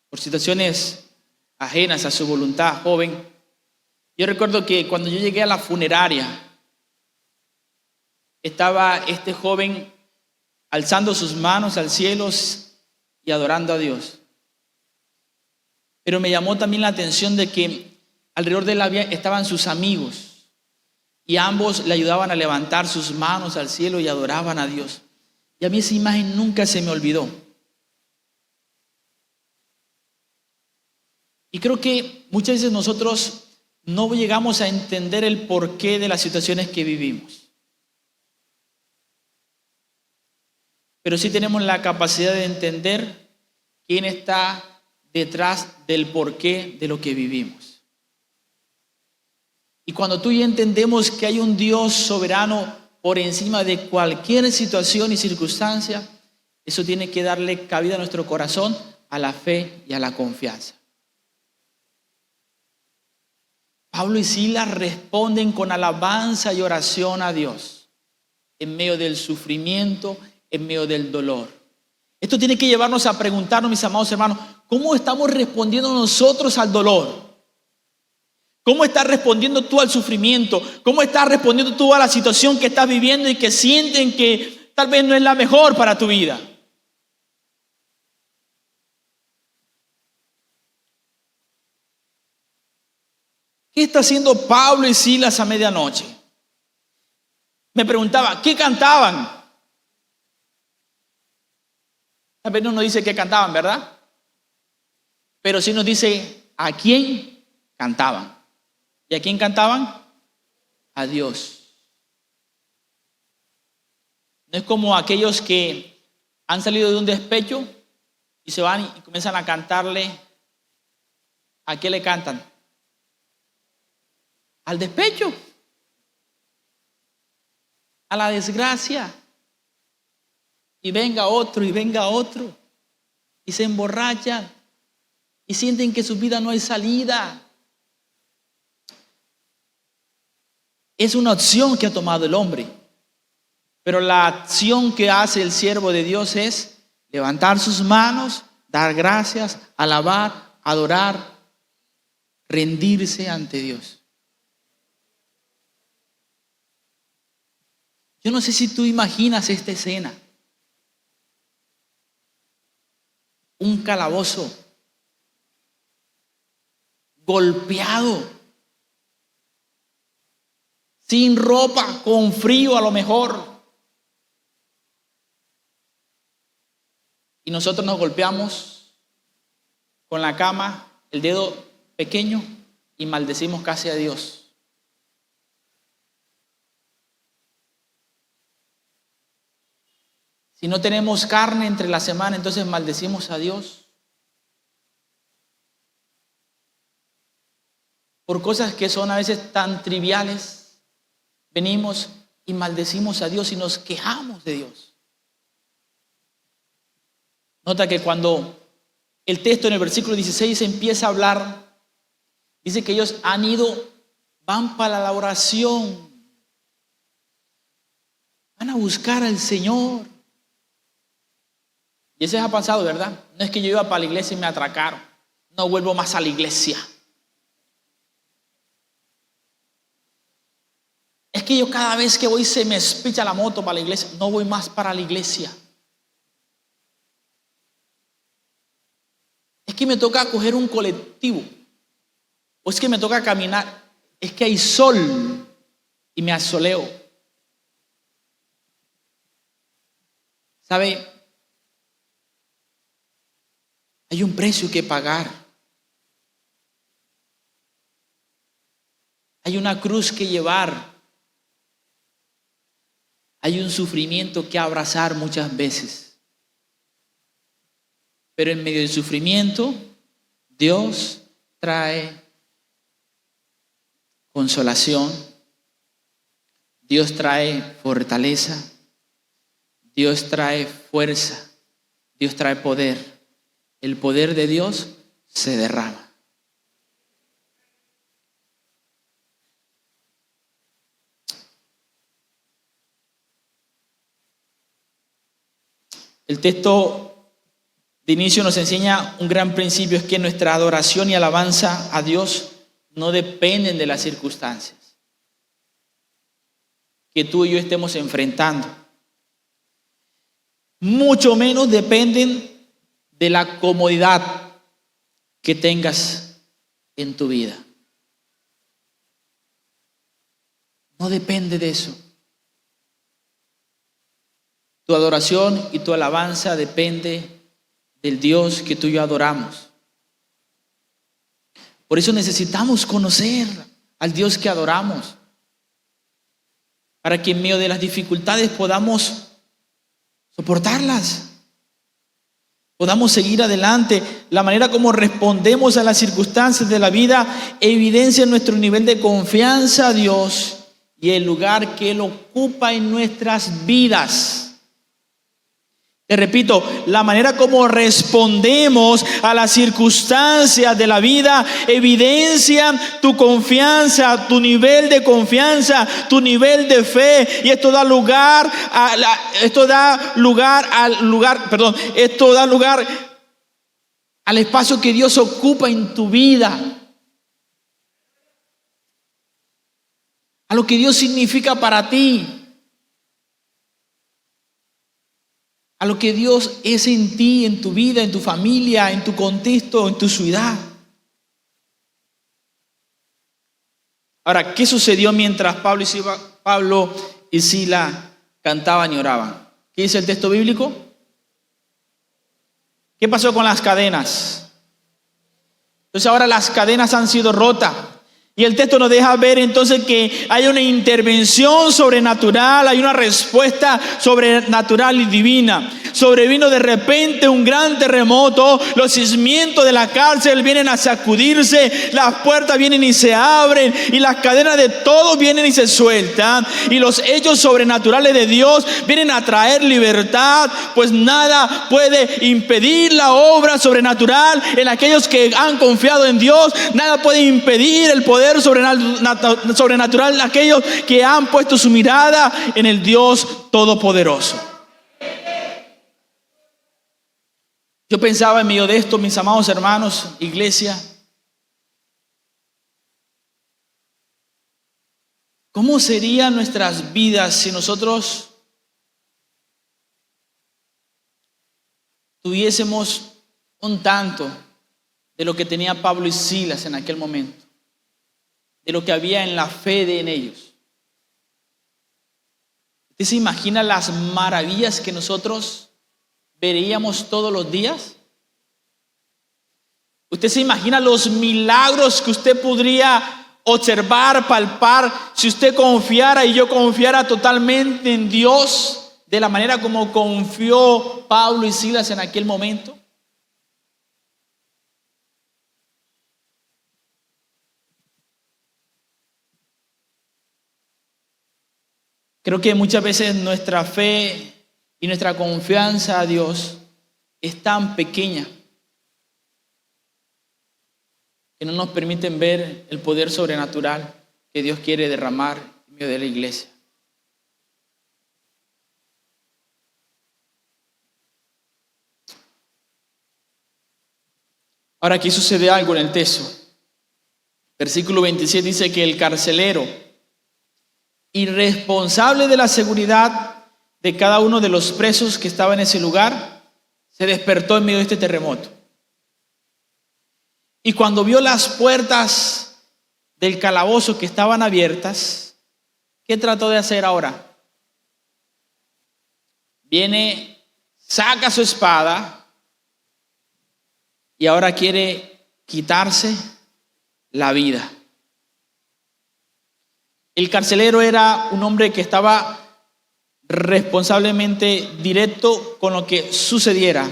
por situaciones ajenas a su voluntad, joven. Yo recuerdo que cuando yo llegué a la funeraria, estaba este joven alzando sus manos al cielo y adorando a Dios. Pero me llamó también la atención de que alrededor de él estaban sus amigos y ambos le ayudaban a levantar sus manos al cielo y adoraban a Dios. Y a mí esa imagen nunca se me olvidó. Y creo que muchas veces nosotros no llegamos a entender el porqué de las situaciones que vivimos. Pero sí tenemos la capacidad de entender quién está detrás del porqué de lo que vivimos. Y cuando tú y yo entendemos que hay un Dios soberano por encima de cualquier situación y circunstancia, eso tiene que darle cabida a nuestro corazón, a la fe y a la confianza. Pablo y Silas responden con alabanza y oración a Dios en medio del sufrimiento, en medio del dolor. Esto tiene que llevarnos a preguntarnos, mis amados hermanos, ¿cómo estamos respondiendo nosotros al dolor? ¿Cómo estás respondiendo tú al sufrimiento? ¿Cómo estás respondiendo tú a la situación que estás viviendo y que sienten que tal vez no es la mejor para tu vida? ¿Qué está haciendo Pablo y Silas a medianoche? Me preguntaba, ¿qué cantaban? Tal vez no nos dice qué cantaban, ¿verdad? Pero sí nos dice a quién cantaban. ¿Y a quién cantaban? A Dios. No es como aquellos que han salido de un despecho y se van y comienzan a cantarle. ¿A qué le cantan? Al despecho, a la desgracia. Y venga otro y venga otro. Y se emborrachan y sienten que su vida no hay salida. Es una opción que ha tomado el hombre. Pero la acción que hace el siervo de Dios es levantar sus manos, dar gracias, alabar, adorar, rendirse ante Dios. Yo no sé si tú imaginas esta escena. Un calabozo golpeado, sin ropa, con frío a lo mejor. Y nosotros nos golpeamos con la cama, el dedo pequeño, y maldecimos casi a Dios. Si no tenemos carne entre la semana, entonces maldecimos a Dios. Por cosas que son a veces tan triviales, venimos y maldecimos a Dios y nos quejamos de Dios. Nota que cuando el texto en el versículo 16 empieza a hablar, dice que ellos van para la oración, van a buscar al Señor. Y eso ha pasado, ¿verdad? No es que yo iba para la iglesia y me atracaron. No vuelvo más a la iglesia. Es que yo cada vez que voy se me espicha la moto para la iglesia. No voy más para la iglesia. Es que me toca coger un colectivo. O es que me toca caminar. Es que hay sol y me asoleo. ¿Sabe? Hay un precio que pagar. Hay una cruz que llevar. hay un sufrimiento que abrazar muchas veces. Pero en medio del sufrimiento, Dios trae consolación, Dios trae fortaleza, Dios trae fuerza, Dios trae poder. El poder de Dios se derrama. El texto de inicio nos enseña un gran principio, es que nuestra adoración y alabanza a Dios no dependen de las circunstancias que tú y yo estemos enfrentando. Mucho menos dependen de la comodidad que tengas en tu vida. No depende de eso. Tu adoración y tu alabanza depende del Dios que tú y yo adoramos. Por eso necesitamos conocer al Dios que adoramos, para que en medio de las dificultades podamos soportarlas, podamos seguir adelante. La manera como respondemos a las circunstancias de la vida evidencia nuestro nivel de confianza a Dios y el lugar que Él ocupa en nuestras vidas. Te repito, la manera como respondemos a las circunstancias de la vida evidencia tu confianza, tu nivel de confianza, tu nivel de fe. Y esto da lugar al espacio que Dios ocupa en tu vida, a lo que Dios significa para ti, a lo que Dios es en ti, en tu vida, en tu familia, en tu contexto, en tu ciudad. Ahora, ¿qué sucedió mientras Pablo y Silas cantaban y oraban? ¿Qué dice el texto bíblico? ¿Qué pasó con las cadenas? Entonces ahora las cadenas han sido rotas. Y el texto nos deja ver entonces que hay una intervención sobrenatural, hay una respuesta sobrenatural y divina. Sobrevino de repente un gran terremoto, los cimientos de la cárcel vienen a sacudirse, las puertas vienen y se abren, y las cadenas de todos vienen y se sueltan, y los hechos sobrenaturales de Dios vienen a traer libertad, pues nada puede impedir la obra sobrenatural en aquellos que han confiado en Dios. Nada puede impedir el poder sobrenatural en aquellos que han puesto su mirada en el Dios Todopoderoso. Yo pensaba en medio de esto, mis amados hermanos, iglesia, ¿cómo serían nuestras vidas si nosotros tuviésemos un tanto de lo que tenía Pablo y Silas en aquel momento, de lo que había en la fe en ellos? ¿Usted se imagina las maravillas que nosotros veríamos todos los días? ¿Usted se imagina los milagros que usted podría observar, palpar, si usted confiara y yo confiara totalmente en Dios de la manera como confió Pablo y Silas en aquel momento? Creo que muchas veces nuestra fe y nuestra confianza a Dios es tan pequeña que no nos permiten ver el poder sobrenatural que Dios quiere derramar en medio de la iglesia. Ahora aquí sucede algo en el texto. Versículo 27 dice que el carcelero, irresponsable de la seguridad de cada uno de los presos que estaba en ese lugar, se despertó en medio de este terremoto. Y cuando vio las puertas del calabozo que estaban abiertas, ¿qué trató de hacer ahora? Viene, saca su espada y ahora quiere quitarse la vida. El carcelero era un hombre que estaba responsablemente directo con lo que sucediera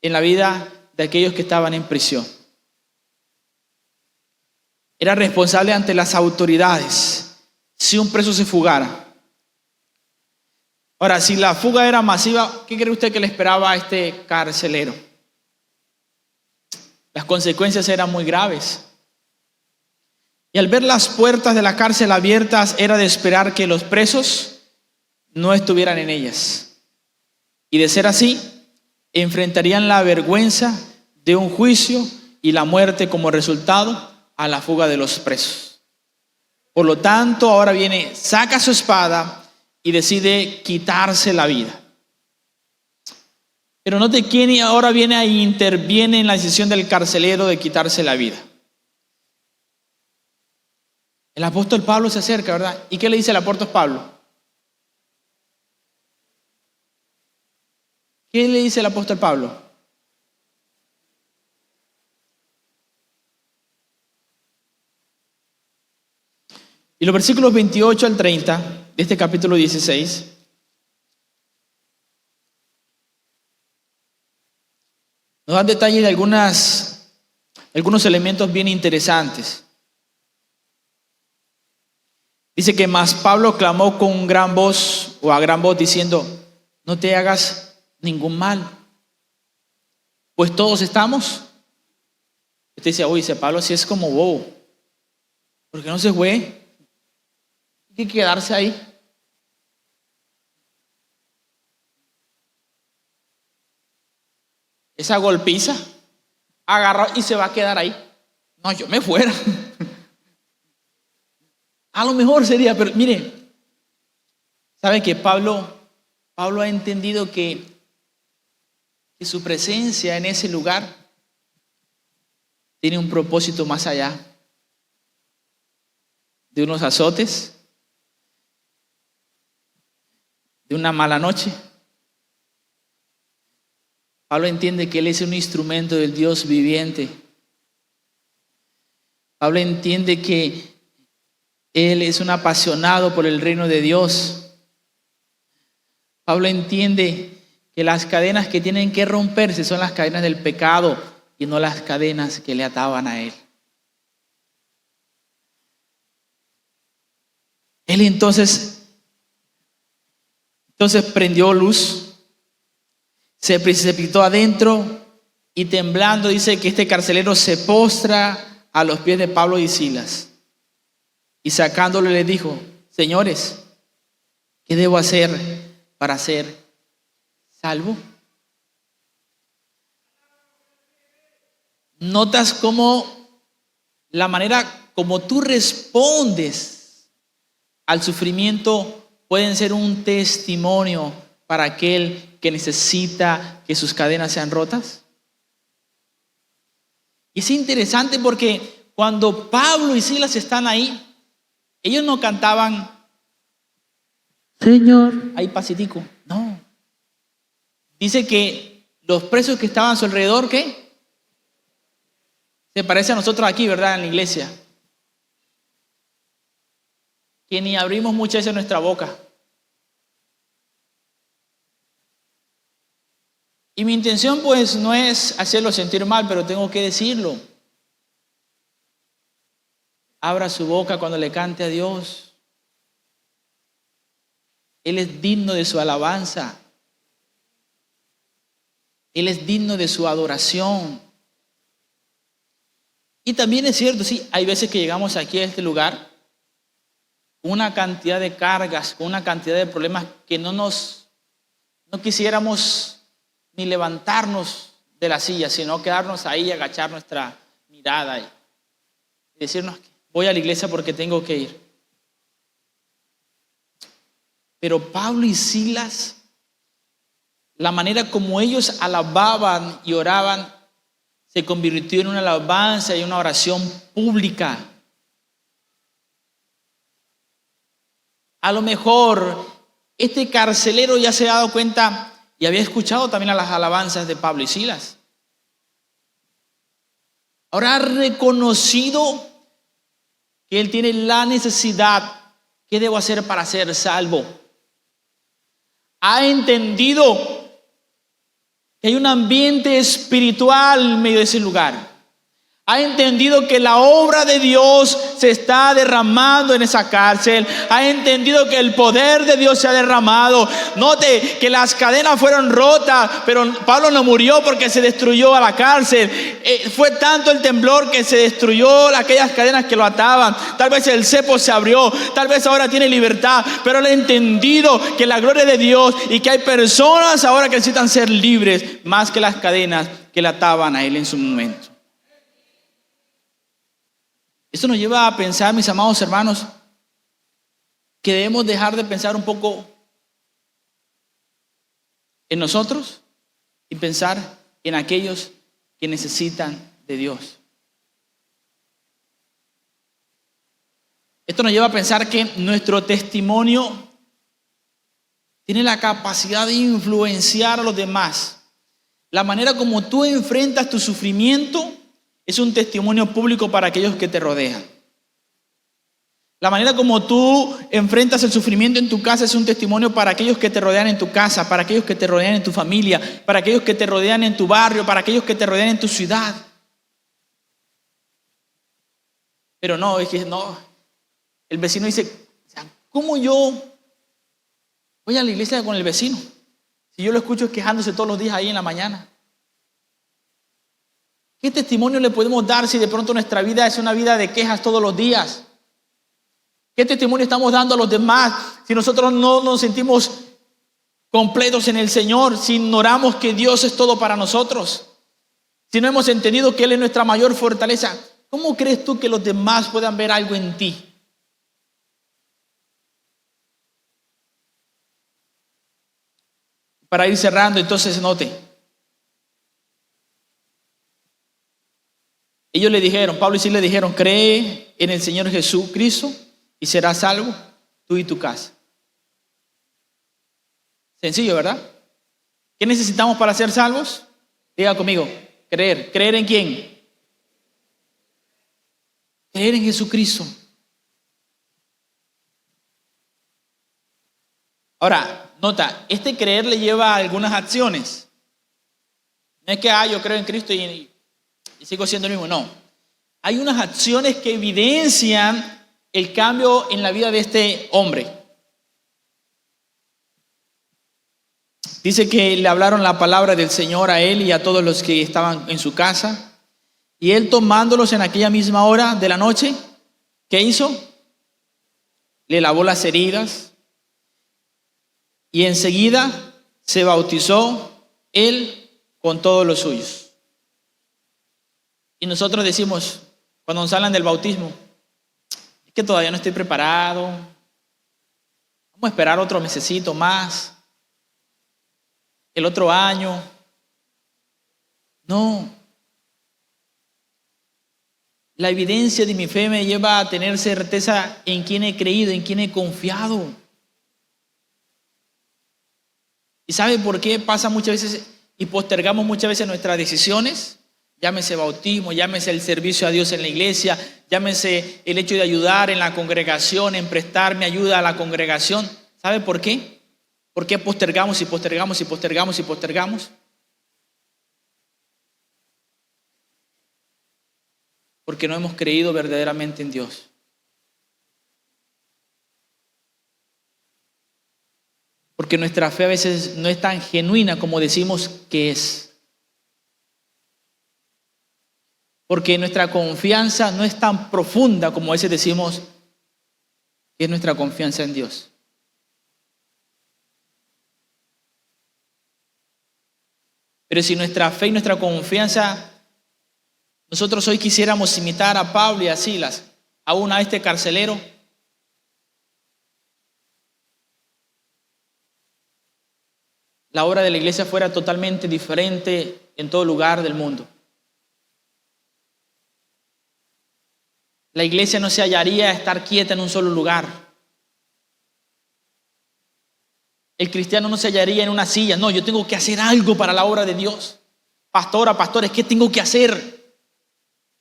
en la vida de aquellos que estaban en prisión. Era responsable ante las autoridades si un preso se fugara. Ahora, si la fuga era masiva, ¿qué cree usted que le esperaba a este carcelero? Las consecuencias eran muy graves. Y al ver las puertas de la cárcel abiertas, era de esperar que los presos no estuvieran en ellas. Y de ser así, enfrentarían la vergüenza de un juicio y la muerte como resultado a la fuga de los presos. Por lo tanto, ahora viene, saca su espada y decide quitarse la vida. Pero note quién ahora viene e interviene en la decisión del carcelero de quitarse la vida. El apóstol Pablo se acerca, ¿verdad? ¿Y qué le dice el apóstol Pablo? ¿Qué le dice el apóstol Pablo? Y los versículos 28 al 30 de este capítulo 16 nos dan detalles de algunos elementos bien interesantes. Dice que más Pablo clamó con gran voz o a gran voz diciendo: no te hagas ningún mal, pues todos estamos. Usted dice, oye, ese Pablo sí es como bobo, ¿por qué no se fue? Hay que quedarse ahí. Esa golpiza, agarró y se va a quedar ahí. No, yo me fuera. A lo mejor sería, pero mire, ¿sabe que Pablo ha entendido que su presencia en ese lugar tiene un propósito más allá de unos azotes, de una mala noche? Pablo entiende que él es un instrumento del Dios viviente. Pablo entiende que él es un apasionado por el reino de Dios. Pablo entiende que las cadenas que tienen que romperse son las cadenas del pecado y no las cadenas que le ataban a él. Él entonces prendió luz, se precipitó adentro y temblando dice que este carcelero se postra a los pies de Pablo y Silas. Y sacándole le dijo: señores, ¿qué debo hacer para ser salvo? ¿Notas cómo la manera como tú respondes al sufrimiento pueden ser un testimonio para aquel que necesita que sus cadenas sean rotas? Y es interesante porque cuando Pablo y Silas están ahí, ellos no cantaban Señor, ahí pasitico. No. Dice que los presos que estaban a su alrededor, ¿qué? Se parece a nosotros aquí, ¿verdad? En la iglesia. Que ni abrimos muchas veces nuestra boca. Y mi intención pues no es hacerlo sentir mal, pero tengo que decirlo. Abra su boca cuando le cante a Dios. Él es digno de su alabanza. Él es digno de su adoración. Y también es cierto, sí, hay veces que llegamos aquí a este lugar con una cantidad de cargas, con una cantidad de problemas que no quisiéramos ni levantarnos de la silla, sino quedarnos ahí y agachar nuestra mirada y decirnos: voy a la iglesia porque tengo que ir. Pero Pablo y Silas, la manera como ellos alababan y oraban, se convirtió en una alabanza y una oración pública. A lo mejor este carcelero ya se ha dado cuenta y había escuchado también a las alabanzas de Pablo y Silas. Ahora ha reconocido que él tiene la necesidad. ¿Qué debo hacer para ser salvo? ha entendido que hay un ambiente espiritual en medio de ese lugar. Ha entendido que la obra de Dios se está derramando en esa cárcel. Ha entendido que el poder de Dios se ha derramado. Note que las cadenas fueron rotas, pero Pablo no murió porque se destruyó a la cárcel. Fue tanto el temblor que se destruyó aquellas cadenas que lo ataban. Tal vez el cepo se abrió, tal vez ahora tiene libertad, pero él ha entendido que la gloria de Dios y que hay personas ahora que necesitan ser libres más que las cadenas que le ataban a él en su momento. Esto nos lleva a pensar, mis amados hermanos, que debemos dejar de pensar un poco en nosotros y pensar en aquellos que necesitan de Dios. Esto nos lleva a pensar que nuestro testimonio tiene la capacidad de influenciar a los demás. La manera como tú enfrentas tu sufrimiento es un testimonio público para aquellos que te rodean. La manera como tú enfrentas el sufrimiento en tu casa es un testimonio para aquellos que te rodean en tu casa, para aquellos que te rodean en tu familia, para aquellos que te rodean en tu barrio, para aquellos que te rodean en tu ciudad. Pero no, es que no. El vecino dice, ¿cómo yo voy a la iglesia con el vecino? Si yo lo escucho quejándose todos los días ahí en la mañana. ¿Qué testimonio le podemos dar si de pronto nuestra vida es una vida de quejas todos los días? ¿Qué testimonio estamos dando a los demás si nosotros no nos sentimos completos en el Señor, si ignoramos que Dios es todo para nosotros? Si no hemos entendido que Él es nuestra mayor fortaleza, ¿cómo crees tú que los demás puedan ver algo en ti? Para ir cerrando, entonces note. Ellos le dijeron, Pablo y Silas le dijeron, cree en el Señor Jesucristo y serás salvo, tú y tu casa. Sencillo, ¿verdad? ¿Qué necesitamos para ser salvos? Diga conmigo, creer. ¿Creer en quién? Creer en Jesucristo. Ahora, nota, este creer le lleva a algunas acciones. No es que, yo creo en Cristo y sigo siendo el mismo. No. Hay unas acciones que evidencian el cambio en la vida de este hombre. Dice que le hablaron la palabra del Señor a él y a todos los que estaban en su casa. Y él, tomándolos en aquella misma hora de la noche, ¿qué hizo? Le lavó las heridas y enseguida se bautizó él con todos los suyos. Y nosotros decimos, cuando nos hablan del bautismo, es que todavía no estoy preparado, vamos a esperar otro mesecito más, el otro año. No. La evidencia de mi fe me lleva a tener certeza en quién he creído, en quién he confiado. ¿Y sabe por qué pasa muchas veces y postergamos muchas veces nuestras decisiones? Llámese bautismo, llámese el servicio a Dios en la iglesia, llámese el hecho de ayudar en la congregación, en prestarme ayuda a la congregación. ¿Sabe por qué? ¿Por qué postergamos y postergamos y postergamos y postergamos? Porque no hemos creído verdaderamente en Dios. Porque nuestra fe a veces no es tan genuina como decimos que es. Porque nuestra confianza no es tan profunda como a veces decimos que es nuestra confianza en Dios. Pero si nuestra fe y nuestra confianza, nosotros hoy quisiéramos imitar a Pablo y a Silas, aún a este carcelero, la obra de la iglesia fuera totalmente diferente en todo lugar del mundo. La iglesia no se hallaría a estar quieta en un solo lugar. El cristiano no se hallaría en una silla. No, yo tengo que hacer algo para la obra de Dios. Pastora, pastores, ¿qué tengo que hacer?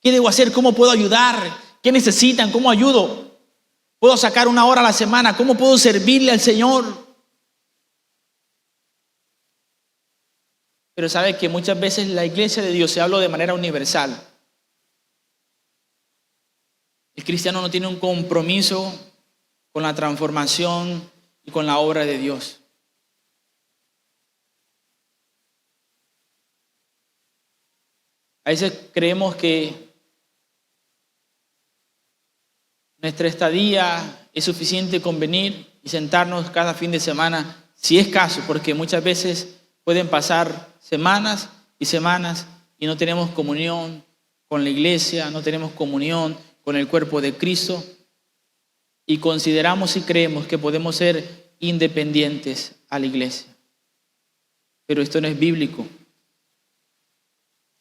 ¿Qué debo hacer? ¿Cómo puedo ayudar? ¿Qué necesitan? ¿Cómo ayudo? ¿Puedo sacar 1 hora a la semana? ¿Cómo puedo servirle al Señor? pero sabe que muchas veces la iglesia de Dios se habla de manera universal. El cristiano no tiene un compromiso con la transformación y con la obra de Dios. A veces creemos que nuestra estadía es suficiente con venir y sentarnos cada fin de semana, si es caso, porque muchas veces pueden pasar semanas y semanas y no tenemos comunión con la iglesia, no tenemos comunión con el cuerpo de Cristo y consideramos y creemos que podemos ser independientes a la iglesia. Pero esto no es bíblico.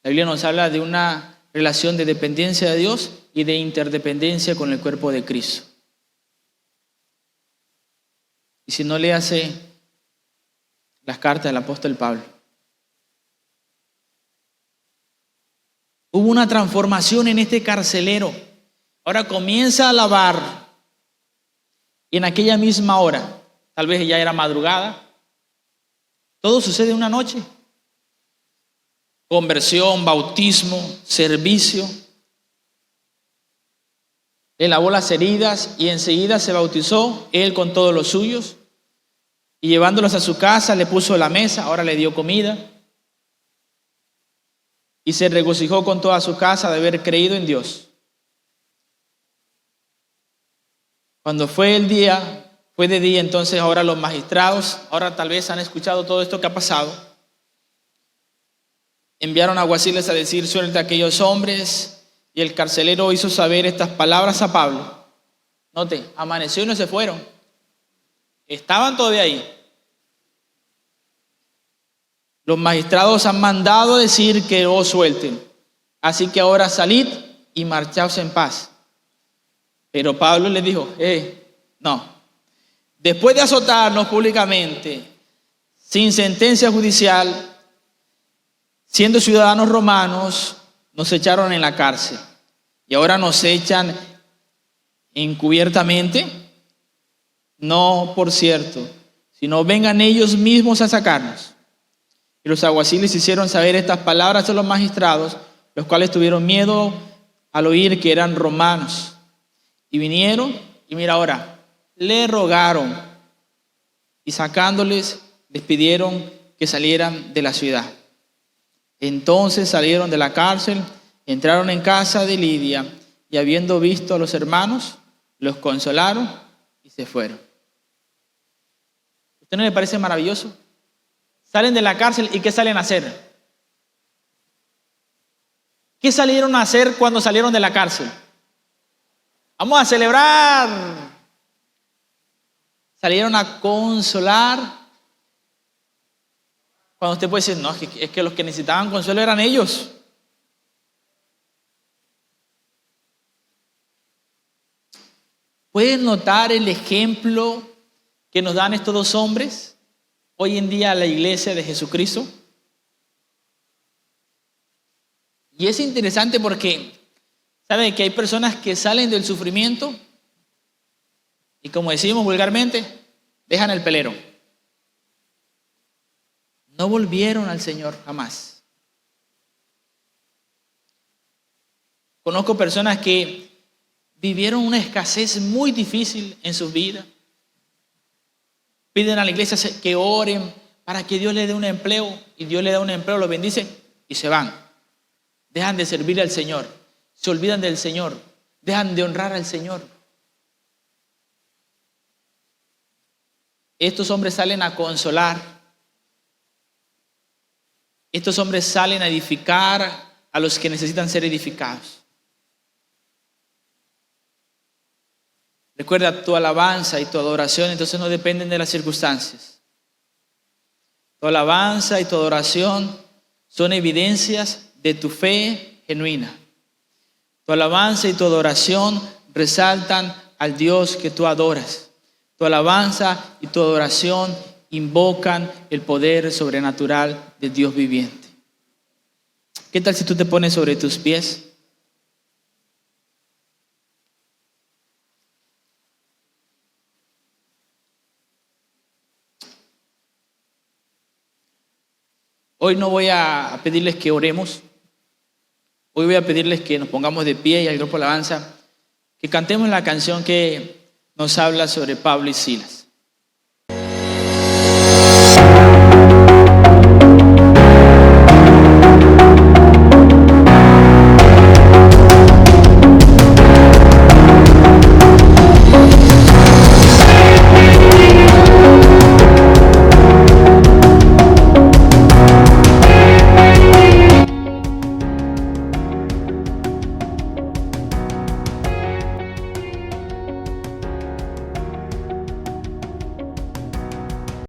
La Biblia nos habla de una relación de dependencia de Dios y de interdependencia con el cuerpo de Cristo. Y si no, léase las cartas del apóstol Pablo. Hubo una transformación en este carcelero. Ahora comienza a alabar. Y en aquella misma hora, tal vez ya era madrugada, todo sucede en una noche. Conversión, bautismo, servicio. Le lavó las heridas y enseguida se bautizó, él con todos los suyos. Y llevándolos a su casa, le puso la mesa, ahora le dio comida. Y se regocijó con toda su casa de haber creído en Dios. Cuando fue el día, fue de día, entonces ahora los magistrados, ahora tal vez han escuchado todo esto que ha pasado, enviaron alguaciles a decir: suelta a aquellos hombres. Y el carcelero hizo saber estas palabras a Pablo. Note, amaneció y no se fueron. Estaban todavía ahí. Los magistrados han mandado decir que os suelten. Así que ahora salid y marchaos en paz. Pero Pablo les dijo: no. Después de azotarnos públicamente, sin sentencia judicial, siendo ciudadanos romanos, nos echaron en la cárcel. Y ahora nos echan encubiertamente. No, por cierto, sino vengan ellos mismos a sacarnos. Y los alguaciles hicieron saber estas palabras a los magistrados, los cuales tuvieron miedo al oír que eran romanos. Y vinieron, y mira ahora, le rogaron, y sacándoles, les pidieron que salieran de la ciudad. Entonces salieron de la cárcel, entraron en casa de Lidia, y habiendo visto a los hermanos, los consolaron y se fueron. ¿A usted no le parece maravilloso? Salen de la cárcel, ¿y qué salen a hacer? ¿Qué salieron a hacer cuando salieron de la cárcel? Vamos a celebrar. Salieron a consolar. Cuando usted puede decir: no, es que los que necesitaban consuelo eran ellos. ¿Pueden notar el ejemplo que nos dan estos dos hombres hoy en día a la iglesia de Jesucristo? Y es interesante porque, ¿sabe que hay personas que salen del sufrimiento y, como decimos vulgarmente, dejan el pelero? No volvieron al Señor jamás. Conozco personas que vivieron una escasez muy difícil en sus vidas. Piden a la iglesia que oren para que Dios les dé un empleo, y Dios les da un empleo, los bendice y se van. Dejan de servir al Señor, se olvidan del Señor, dejan de honrar al Señor. Estos hombres salen a consolar. Estos hombres salen a edificar a los que necesitan ser edificados. Recuerda, tu alabanza y tu adoración entonces no dependen de las circunstancias. Tu alabanza y tu adoración son evidencias de tu fe genuina. Tu alabanza y tu adoración resaltan al Dios que tú adoras. Tu alabanza y tu adoración invocan el poder sobrenatural de Dios viviente. ¿Qué tal si tú te pones sobre tus pies? Hoy no voy a pedirles que oremos. Hoy voy a pedirles que nos pongamos de pie y al grupo Alabanza, que cantemos la canción que nos habla sobre Pablo y Silas.